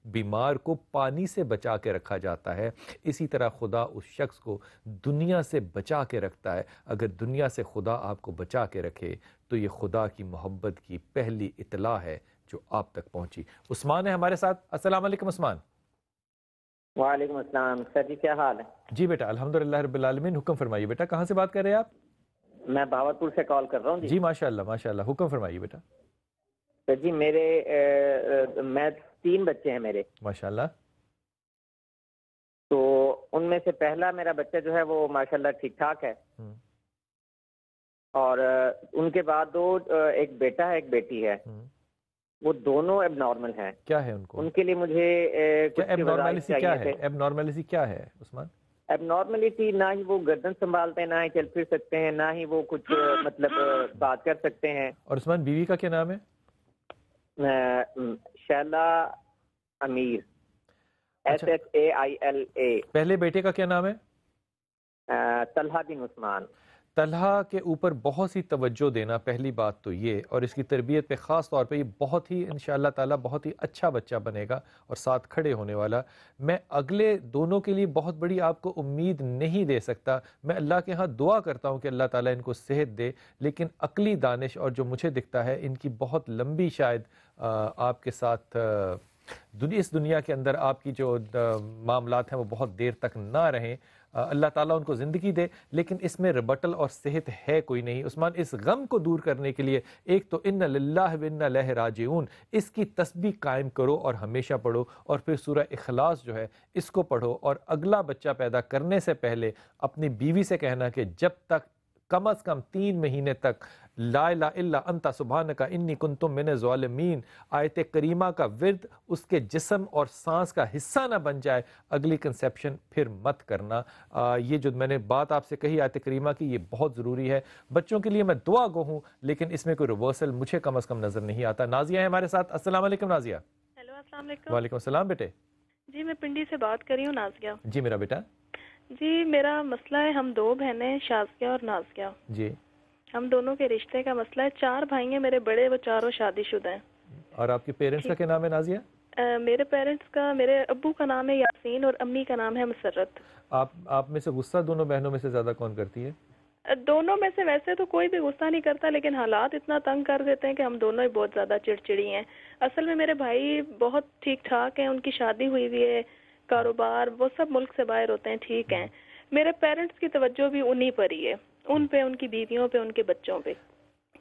بیمار کو پانی سے بچا کے رکھا جاتا ہے، اسی طرح خدا اس شخص کو دنیا سے بچا کے رکھتا ہے۔ اگر دنیا سے خدا آپ کو بچا کے رکھے تو یہ خدا کی محبت کی پہلی اطلاع ہے جو آپ تک پہنچی۔ عثمان ہے ہمارے ساتھ، السلام علیکم عثمان۔ وعلیکم السلام سر جی، کیا حال ہے؟ جی بیٹا الحمدللہ رب العالمین، حکم فرمائیے بیٹا۔ کہاں سے بات کر رہے ہیں آپ؟ میں بہاولپور سے کال کر رہا ہوں جی ماشاءاللہ ماشاءاللہ، حکم فرمائیے بیٹا۔ سر جی میں 3 بچے ہیں میرے ماشاءاللہ، تو ان میں سے پہلا میرا بچہ جو ہے وہ ماشاءاللہ ٹھیک ٹھاک ہے، اور ان کے بعد 2 ایک بیٹا ہے ایک بیٹی ہے، وہ دونوں ایب نارمل ہیں۔ کیا ہے ان کو؟ ان کے لیے مجھے ایب نارملٹی کیا ہے؟ ایب نارملٹی کیا ہے عثمان؟ ایب نارملٹی نہ ہی وہ گردن سنبھالتے ہیں، نہ ہی چل پھر سکتے ہیں، نہ ہی وہ کچھ مطلب بات کر سکتے ہیں۔ اور عثمان بیوی کا کیا نام ہے؟ شیلا امیر، SHAILA۔ پہلے بیٹے کا کیا نام ہے؟ طلحہ بن عثمان۔ طلحہ کے اوپر بہت سی توجہ دینا، پہلی بات تو یہ، اور اس کی تربیت پہ خاص طور پہ یہ بہت ہی انشاءاللہ تعالی بہت ہی اچھا بچہ بنے گا اور ساتھ کھڑے ہونے والا۔ میں اگلے دونوں کے لیے بہت بڑی آپ کو امید نہیں دے سکتا، میں اللہ کے ہاں دعا کرتا ہوں کہ اللہ تعالیٰ ان کو صحت دے، لیکن عقلی دانش اور جو مجھے دکھتا ہے ان کی بہت لمبی شاید آپ کے ساتھ اس دنیا کے اندر آپ کی جو معاملات ہیں وہ بہت دیر تک نہ رہیں، اللہ تعالیٰ ان کو زندگی دے، لیکن اس میں ربٹل اور صحت ہے کوئی نہیں۔ عثمان، اس غم کو دور کرنے کے لیے ایک تو ان للہ و انا الیہ راجعون، اس کی تسبیح قائم کرو اور ہمیشہ پڑھو، اور پھر سورہ اخلاص جو ہے اس کو پڑھو، اور اگلا بچہ پیدا کرنے سے پہلے اپنی بیوی سے کہنا کہ جب تک کم از کم 3 مہینے تک لا الہ الا انت سبحانک انی کنت من الظالمین آیت کریمہ کا ورد اس کے جسم اور سانس کا حصہ نہ بن جائے، اگلی کنسیپشن پھر مت کرنا۔ یہ جو میں نے بات آپ سے کہی آیت کریمہ کی، یہ بہت ضروری ہے۔ بچوں کے لیے میں دعا گو ہوں، لیکن اس میں کوئی ریورسل مجھے کم از کم نظر نہیں آتا۔ نازیہ ہے ہمارے ساتھ۔ السلام علیکم نازیہ۔ ہیلو، السلام علیکم۔ وعلیکم السلام بیٹے۔ جی میں پنڈی سے بات کر رہی ہوں، نازیہ۔ جی میرا بیٹا۔ جی میرا مسئلہ ہے، ہم 2 بہنیں شازیہ اور نازیہ، جی ہم دونوں کے رشتے کا مسئلہ ہے۔ 4 بھائی ہیں میرے بڑے، وہ چاروں شادی شدہ ہیں۔ اور آپ کے پیرنٹس کا کیا نام ہے نازیہ؟ میرے پیرنٹس کا، میرے ابو کا نام ہے یاسین اور امی کا نام ہے مسرت۔ آپ میں سے غصہ دونوں بہنوں میں سے زیادہ کون کرتی ہے؟ دونوں میں سے ویسے تو کوئی بھی غصہ نہیں کرتا، لیکن حالات اتنا تنگ کر دیتے ہیں کہ ہم دونوں ہی بہت زیادہ چڑچڑی ہیں۔ اصل میں میرے بھائی بہت ٹھیک ٹھاک ہیں، ان کی شادی ہوئی ہوئی ہے، کاروبار، وہ سب ملک سے باہر ہوتے ہیں، ٹھیک ہیں۔ میرے پیرنٹس کی توجہ بھی انہی پر ہی ہے، ان پہ، ان کی بیویوں پہ، ان کے بچوں پہ،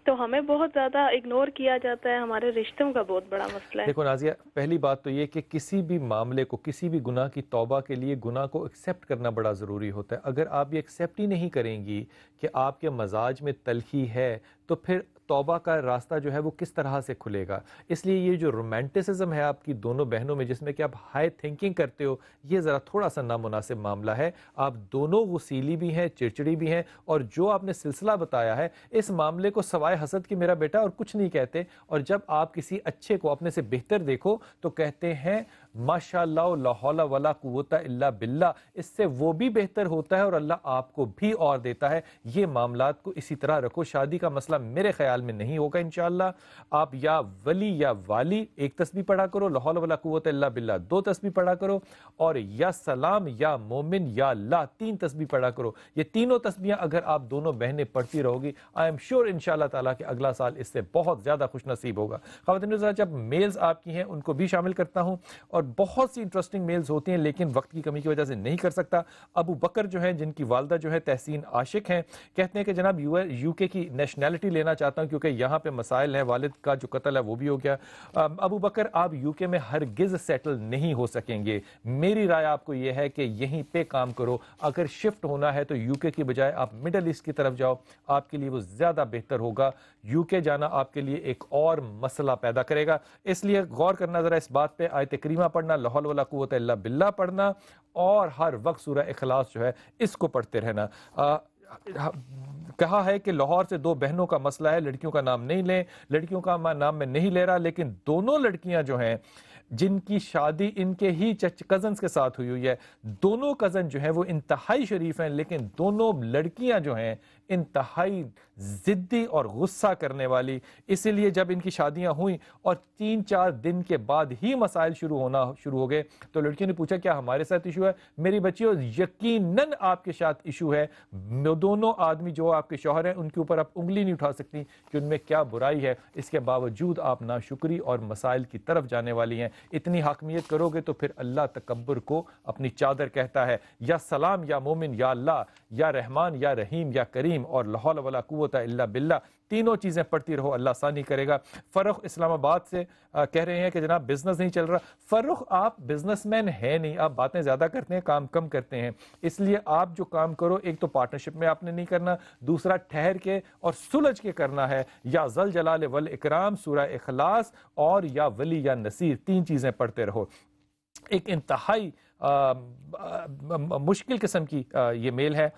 تو ہمیں بہت زیادہ اگنور کیا جاتا ہے۔ ہمارے رشتوں کا بہت بڑا مسئلہ ہے۔ دیکھو نازیہ، پہلی بات تو یہ کہ کسی بھی معاملے کو، کسی بھی گناہ کی توبہ کے لیے گناہ کو ایکسیپٹ کرنا بڑا ضروری ہوتا ہے۔ اگر آپ یہ ایکسیپٹ ہی نہیں کریں گی کہ آپ کے مزاج میں تلخی ہے، تو پھر توبہ کا راستہ جو ہے وہ کس طرح سے کھلے گا؟ اس لیے یہ جو رومانٹسزم ہے آپ کی دونوں بہنوں میں، جس میں کہ آپ ہائی تھنکنگ کرتے ہو، یہ ذرا تھوڑا سا نامناسب معاملہ ہے۔ آپ دونوں غصیلی بھی ہیں، چڑچڑی بھی ہیں، اور جو آپ نے سلسلہ بتایا ہے اس معاملے کو سوائے حسد کی میرا بیٹا اور کچھ نہیں کہتے۔ اور جب آپ کسی اچھے کو اپنے سے بہتر دیکھو تو کہتے ہیں ماشاءاللہ لا حول ولا قوت الا باللہ، اس سے وہ بھی بہتر ہوتا ہے اور اللہ آپ کو بھی اور دیتا ہے۔ یہ معاملات کو اسی طرح رکھو۔ شادی کا مسئلہ میرے خیال میں نہیں ہوگا انشاءاللہ۔ آپ یا ولی یا والی ایک تسبیح پڑھا کرو، لا حول ولا قوت الا باللہ 2 تسبیح پڑھا کرو، اور یا سلام یا مومن یا اللہ 3 تسبیح پڑھا کرو۔ یہ تینوں تسبیحاں اگر آپ دونوں بہنیں پڑھتی رہو گی، آئی ایم شیور انشاءاللہ تعالیٰ کہ اگلا سال اس سے بہت زیادہ خوش نصیب ہوگا۔ خواتین حضرات، جب میلز آپ کی ہیں ان کو بھی شامل کرتا ہوں، اور بہت سی انٹرسٹنگ میلز ہوتی ہیں لیکن وقت کی کمی کی وجہ سے نہیں کر سکتا۔ ابو بکر جو ہیں، جن کی والدہ جو ہے تحسین عاشق ہیں، کہتے ہیں کہ جناب یو کے کی نیشنلٹی لینا چاہتا ہوں کیونکہ یہاں پہ مسائل ہیں، والد کا جو قتل ہے وہ بھی ہو گیا۔ ابو بکر، آپ یو کے میں ہرگز سیٹل نہیں ہو سکیں گے۔ میری رائے آپ کو یہ ہے کہ یہیں پہ کام کرو۔ اگر شفٹ ہونا ہے تو یو کے کی بجائے آپ مڈل ایسٹ کی طرف جاؤ، آپ کے لیے وہ زیادہ بہتر ہوگا۔ یو کے جانا آپ کے لیے ایک اور مسئلہ پیدا کرے گا، اس لیے غور کرنا ذرا اس بات پہ۔ آیت کریمہ پڑھنا، لا حول ولا قوت الا باللہ پڑھنا، اور ہر وقت سورہ اخلاص جو ہے اس کو پڑھتے رہنا۔ کہا ہے کہ لاہور سے 2 بہنوں کا مسئلہ ہے، لڑکیوں کا نام نہیں لیں، لڑکیوں کا نام میں نہیں لے رہا، لیکن دونوں لڑکیاں جو ہیں جن کی شادی ان کے ہی کزنز کے ساتھ ہوئی ہے، دونوں کزن جو ہیں وہ انتہائی شریف ہیں، لیکن دونوں لڑکیاں جو ہیں انتہائی ضدی اور غصہ کرنے والی۔ اسی لیے جب ان کی شادیاں ہوئیں اور 3-4 دن کے بعد ہی مسائل شروع ہو گئے تو لڑکیوں نے پوچھا کیا ہمارے ساتھ ایشو ہے؟ میری بچیوں، یقیناً آپ کے ساتھ ایشو ہے۔ دونوں آدمی جو آپ کے شوہر ہیں ان کے اوپر آپ انگلی نہیں اٹھا سکتی کہ ان میں کیا برائی ہے، اس کے باوجود آپ ناشکری اور مسائل کی طرف جانے والی ہیں۔ اتنی حاکمیت کرو گے تو پھر اللہ تکبر کو اپنی چادر کہتا ہے۔ یا سلام یا مومن یا اللہ، یا رحمان یا رحیم یا کریم، اور لا حول ولا قوت الا باللہ، تینوں چیزیں پڑھتی رہو، اللہ آسانی کرے گا۔ فرخ اسلام آباد سے کہہ رہے ہیں کہ جناب بزنس نہیں چل رہا۔ فرخ، آپ بزنس مین ہیں نہیں، آپ باتیں زیادہ کرتے ہیں، کام کم کرتے ہیں، اس لیے آپ جو کام کرو، ایک تو پارٹنرشپ میں آپ نے نہیں کرنا، دوسرا ٹھہر کے اور سلجھ کے کرنا ہے۔ یا ذل جلال والاکرام، سورہ اخلاص، اور یا ولی یا نصیر، 3 چیزیں پڑھتے رہو۔ ایک انتہائی مشکل قسم کی یہ میل ہے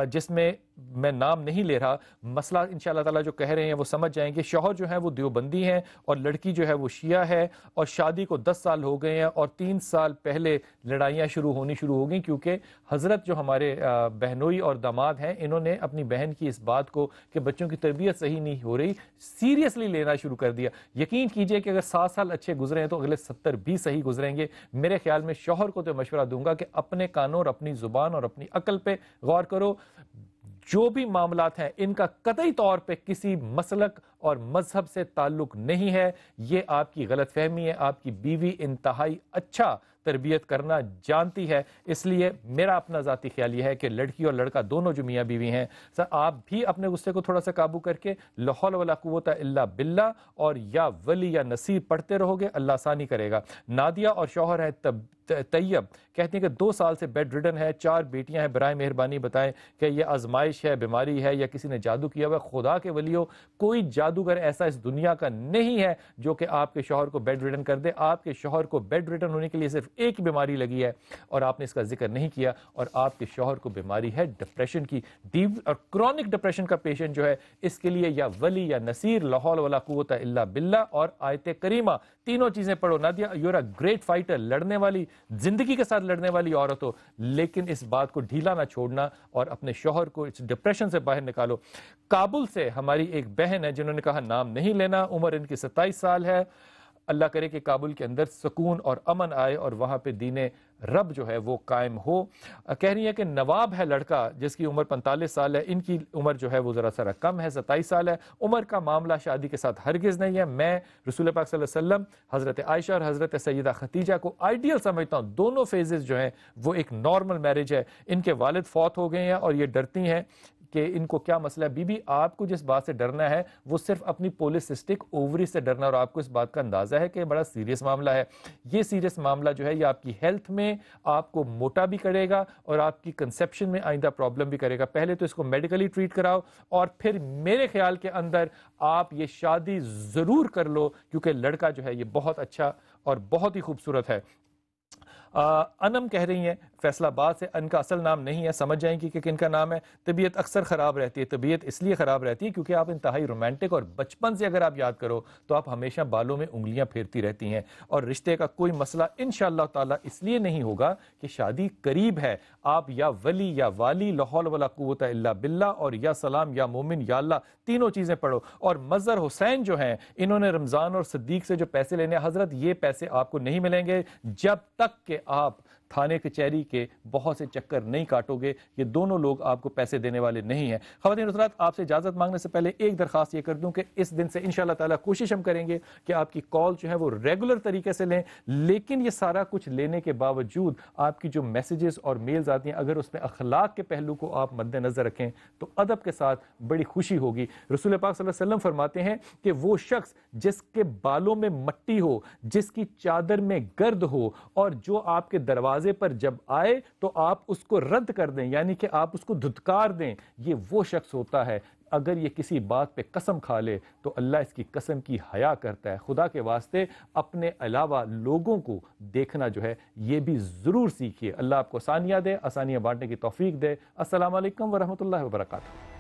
جس میں میں نام نہیں لے رہا۔ مسئلہ انشاءاللہ تعالیٰ جو کہہ رہے ہیں وہ سمجھ جائیں گے۔ شوہر جو ہے وہ دیوبندی ہیں اور لڑکی جو ہے وہ شیعہ ہے، اور شادی کو 10 سال ہو گئے ہیں، اور 3 سال پہلے لڑائیاں شروع ہو گئیں کیونکہ حضرت جو ہمارے بہنوئی اور داماد ہیں، انہوں نے اپنی بہن کی اس بات کو کہ بچوں کی تربیت صحیح نہیں ہو رہی سیریسلی لینا شروع کر دیا۔ یقین کیجئے کہ اگر 7 سال اچھے گزرے ہیں تو اگلے 70 بھی صحیح گزریں گے۔ میرے خیال میں شوہر کو تو مشورہ دوں گا کہ اپنے کانوں اور اپنی زبان اور اپنی عقل پہ غور کرو۔ جو بھی معاملات ہیں ان کا قطعی طور پہ کسی مسلک اور مذہب سے تعلق نہیں ہے، یہ آپ کی غلط فہمی ہے۔ آپ کی بیوی انتہائی اچھا تربیت کرنا جانتی ہے، اس لیے میرا اپنا ذاتی خیال یہ ہے کہ لڑکی اور لڑکا دونوں جو میاں بیوی ہیں، آپ بھی اپنے غصے کو تھوڑا سا قابو کر کے لا حول ولا قوت الا باللہ اور یا ولی یا نصیر پڑھتے رہو گے، اللہ آسانی کرے گا۔ نادیہ اور شوہر ہے طیب، کہتے ہیں کہ 2 سال سے بیڈ ریڈن ہے، 4 بیٹیاں ہیں، برائے مہربانی بتائیں کہ یہ آزمائش ہے، بیماری ہے یا کسی نے جادو کیا ہوا ہے؟ خدا کے ولیو، کوئی جادوگر ایسا اس دنیا کا نہیں ہے جو کہ آپ کے شوہر کو بیڈ ریڈن کر دے۔ آپ کے شوہر کو بیڈ ریڈن ہونے کے لیے صرف ایک بیماری لگی ہے اور آپ نے اس کا ذکر نہیں کیا، اور آپ کے شوہر کو بیماری ہے ڈپریشن کی، ڈیپ اور کرونک ڈپریشن کا پیشنٹ جو ہے، اس کے لیے یا ولی یا نصیر، لا حول ولا قوت الا باللہ اور آیت کریمہ، تینوں چیزیں پڑھو۔ Nadia, you are a great fighter, لڑنے والی، زندگی کے ساتھ لڑنے والی عورت ہو، لیکن اس بات کو ڈھیلا نہ چھوڑنا اور اپنے شوہر کو اس ڈپریشن سے باہر نکالو۔ کابل سے ہماری ایک بہن ہے جنہوں نے کہا نام نہیں لینا، عمر ان کی 27 سال ہے۔ اللہ کرے کہ کابل کے اندر سکون اور امن آئے اور وہاں پہ دین رب جو ہے وہ قائم ہو۔ کہہ رہی ہے کہ نواب ہے لڑکا جس کی عمر 45 سال ہے، ان کی عمر جو ہے وہ ذرا سا کم ہے، 27 سال ہے۔ عمر کا معاملہ شادی کے ساتھ ہرگز نہیں ہے۔ میں رسول پاک صلی اللہ علیہ وسلم، حضرت عائشہ اور حضرت سیدہ خدیجہ کو آئیڈیل سمجھتا ہوں۔ دونوں فیزز جو ہیں وہ ایک نارمل میرج ہے۔ ان کے والد فوت ہو گئے ہیں اور یہ ڈرتی ہیں کہ ان کو کیا مسئلہ ہے۔ بی بی، آپ کو جس بات سے ڈرنا ہے وہ صرف اپنی پولیسسٹک اووری سے ڈرنا، اور آپ کو اس بات کا اندازہ ہے کہ بڑا سیریس معاملہ ہے۔ یہ سیریس معاملہ جو ہے یہ آپ کی ہیلتھ میں آپ کو موٹا بھی کرے گا اور آپ کی کنسیپشن میں آئندہ پرابلم بھی کرے گا۔ پہلے تو اس کو میڈیکلی ٹریٹ کراؤ اور پھر میرے خیال کے اندر آپ یہ شادی ضرور کر لو، کیونکہ لڑکا جو ہے یہ بہت اچھا اور بہت ہی خوبصورت ہے۔ انم کہہ رہی ہیں فیصل آباد سے، ان کا اصل نام نہیں ہے، سمجھ جائیں کہ کن کا نام ہے۔ طبیعت اکثر خراب رہتی ہے، طبیعت اس لیے خراب رہتی ہے کیونکہ آپ انتہائی رومانٹک، اور بچپن سے اگر آپ یاد کرو تو آپ ہمیشہ بالوں میں انگلیاں پھیرتی رہتی ہیں، اور رشتے کا کوئی مسئلہ انشاءاللہ تعالی اس لیے نہیں ہوگا کہ شادی قریب ہے۔ آپ یا ولی یا والی، لا حول ولا قوت الا باللہ، اور یا سلام یا مومن یا اللہ، تینوں چیزیں پڑھو۔ اور مظہر حسین جو ہیں، انہوں نے رمضان اور صدیق سے جو پیسے لینے، حضرت یہ پیسے آپ کو نہیں ملیں گے جب تک کہ آپ تھانے کچہری کے بہت سے چکر نہیں کاٹو گے۔ یہ دونوں لوگ آپ کو پیسے دینے والے نہیں ہیں۔ خواتین حضرات، آپ سے اجازت مانگنے سے پہلے ایک درخواست یہ کر دوں کہ اس دن سے انشاءاللہ تعالیٰ کوشش ہم کریں گے کہ آپ کی کال جو ہے وہ ریگولر طریقے سے لیں، لیکن یہ سارا کچھ لینے کے باوجود آپ کی جو میسیجز اور میلز آتی ہیں، اگر اس میں اخلاق کے پہلو کو آپ مد نظر رکھیں تو ادب کے ساتھ بڑی خوشی ہوگی۔ رسول پاک صلی اللہ علیہ وسلم فرماتے ہیں کہ وہ شخص جس کے بالوں میں مٹی ہو، جس کی چادر میں گرد ہو، اور جو آپ کے دروازے پر جب آئے تو آپ اس کو رد کر دیں، یعنی کہ آپ اس کو دھتکار دیں، یہ وہ شخص ہوتا ہے اگر یہ کسی بات پہ قسم کھا لے تو اللہ اس کی قسم کی حیا کرتا ہے۔ خدا کے واسطے اپنے علاوہ لوگوں کو دیکھنا جو ہے یہ بھی ضرور سیکھیے۔ اللہ آپ کو آسانیاں دے، آسانیاں بانٹنے کی توفیق دے۔ السلام علیکم ورحمۃ اللہ وبرکاتہ۔